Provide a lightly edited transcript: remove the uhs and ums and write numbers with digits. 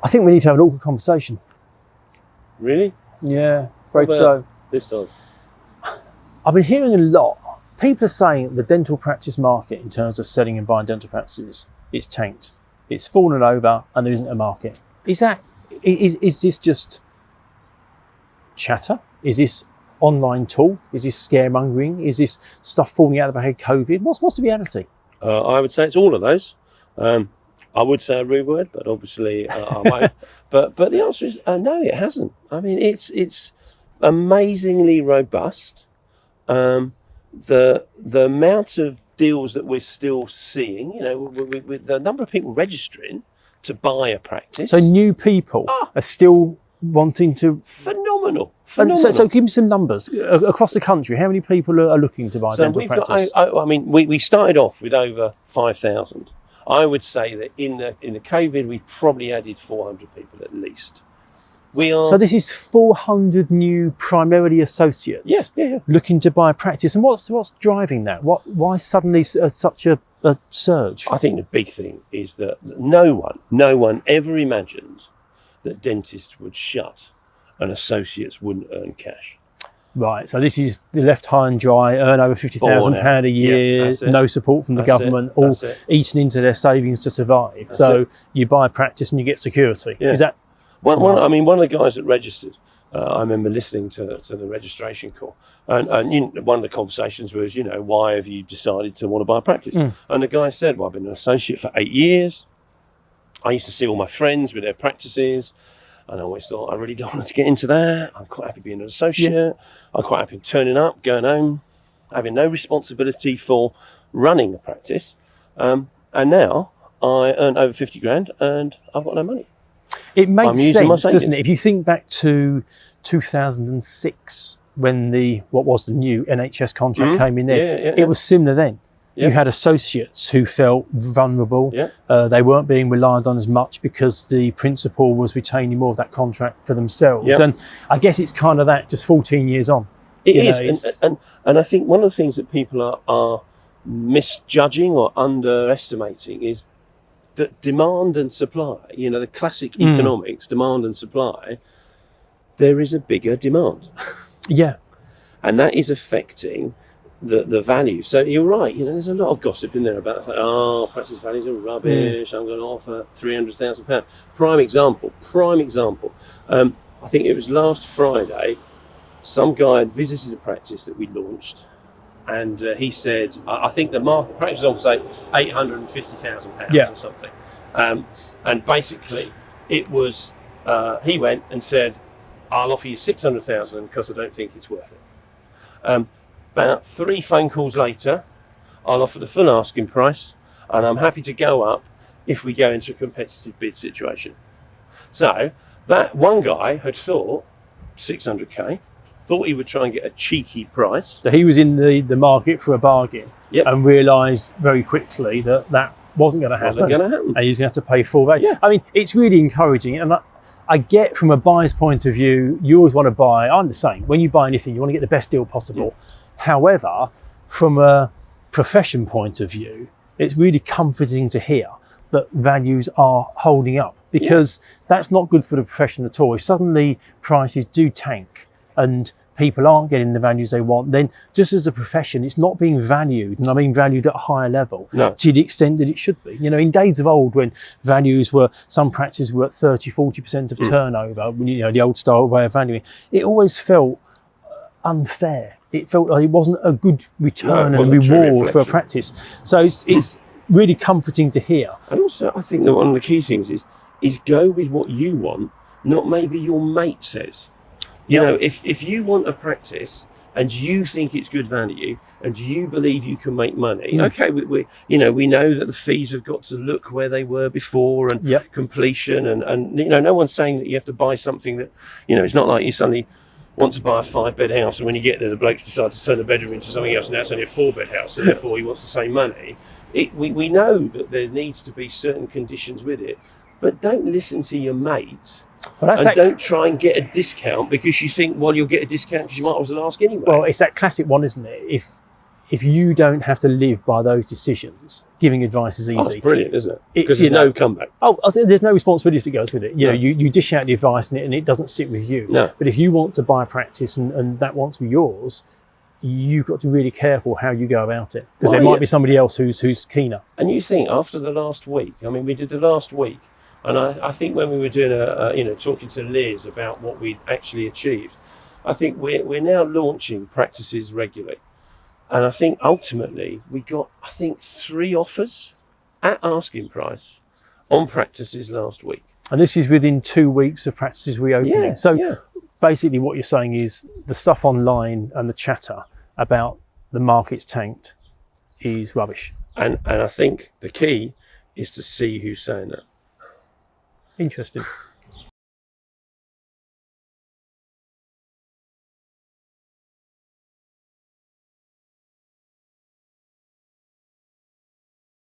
I think we need to have an awkward conversation. Really? Yeah, afraid so. This time. I've been hearing a lot. People are saying the dental practice market, in terms of selling and buying dental practices, it's tanked. It's fallen over, and there isn't a market. Is this just chatter? Is this online talk? Is this scaremongering? Is this stuff falling out of the head? COVID? What's the reality? I would say it's all of those. I would say a rude word, but obviously I won't. but the answer is no, it hasn't. I mean, it's amazingly robust. The amount of deals that we're still seeing, with the number of people registering to buy a practice. So new people are still wanting to. Phenomenal. So give me some numbers across the country. How many people are looking to buy dental practice? We started off with over 5,000. I would say that in the COVID, we probably added 400 people at least. So this is 400 new, primarily associates, looking to buy a practice. And what's driving that? Why suddenly such a surge? I think the big thing is that no one ever imagined that dentists would shut and associates wouldn't earn cash. Right, so this is the left high and dry, earn over £50,000 a year, no support from the government, all eating into their savings to survive. You buy a practice and you get security. Is that? One of the guys that registered, I remember listening to the registration call, and one of the conversations was, why have you decided to want to buy a practice? And the guy said, well, I've been an associate for 8 years. I used to see all my friends with their practices, and I always thought, I really don't want to get into that. I'm quite happy being an associate. I'm quite happy turning up, going home, having no responsibility for running a practice. And now I earn over 50 grand and I've got no money. It makes sense, doesn't it? If you think back to 2006, when what was the new NHS contract came in there, it was similar then. You had associates who felt vulnerable. They weren't being relied on as much because the principal was retaining more of that contract for themselves. And I guess it's kind of that just 14 years on. It is. And I think one of the things that people are misjudging or underestimating is that demand and supply, the classic economics, demand and supply, there is a bigger demand. And that is affecting the value. So you're right, there's a lot of gossip in there about practice values are rubbish, I'm going to offer £300,000. Prime example. I think it was last Friday, some guy had visited a practice that we launched, and he said, I think the market practice was on, say, £850,000 or something. And basically it was, he went and said, I'll offer you £600,000 because I don't think it's worth it. About 3 phone calls later, I'll offer the full asking price, and I'm happy to go up if we go into a competitive bid situation. So that one guy had thought 600k, thought he would try and get a cheeky price. So he was in the market for a bargain and realised very quickly that wasn't going to happen. And he's going to have to pay full value. I mean, it's really encouraging. And I get from a buyer's point of view, you always want to buy. I'm the same. When you buy anything, you want to get the best deal possible. However, from a profession point of view, it's really comforting to hear that values are holding up, because that's not good for the profession at all. If suddenly prices do tank and people aren't getting the values they want, then just as a profession, it's not being valued, and I mean valued at a higher level to the extent that it should be. In days of old, when values were, some practices were at 30-40% of turnover, the old style way of valuing, it always felt unfair. It felt like it wasn't a good return and reward for a practice. So it's really comforting to hear. And also, I think that one of the key things is go with what you want, not maybe your mate says. If you want a practice and you think it's good value and you believe you can make money, okay, we know that the fees have got to look where they were before, and completion, and no one's saying that you have to buy something that, it's not like you suddenly want to buy a 5-bed house and when you get there the blokes decide to turn the bedroom into something else and now it's only a 4-bed house and therefore he wants the same money. We know that there needs to be certain conditions with it, but don't listen to your mate. Don't try and get a discount because you think, you'll get a discount because you might as well ask anyway. Well, it's that classic one, isn't it? if you don't have to live by those decisions, giving advice is easy. That's brilliant, isn't it? Because there's no comeback. Oh, there's no responsibility that goes with it. You know, you dish out the advice and it doesn't sit with you. No. But if you want to buy a practice and that wants to be yours, you've got to be really careful how you go about it, because there might be somebody else who's keener. And you think after the last week, I mean, we did the last week, and I think when we were doing talking to Liz about what we'd actually achieved, I think we're now launching practices regularly. And I think ultimately we got, 3 offers at asking price on practices last week. And this is within 2 weeks of practices reopening. Basically what you're saying is the stuff online and the chatter about the market's tanked is rubbish. And I think the key is to see who's saying that. Interesting.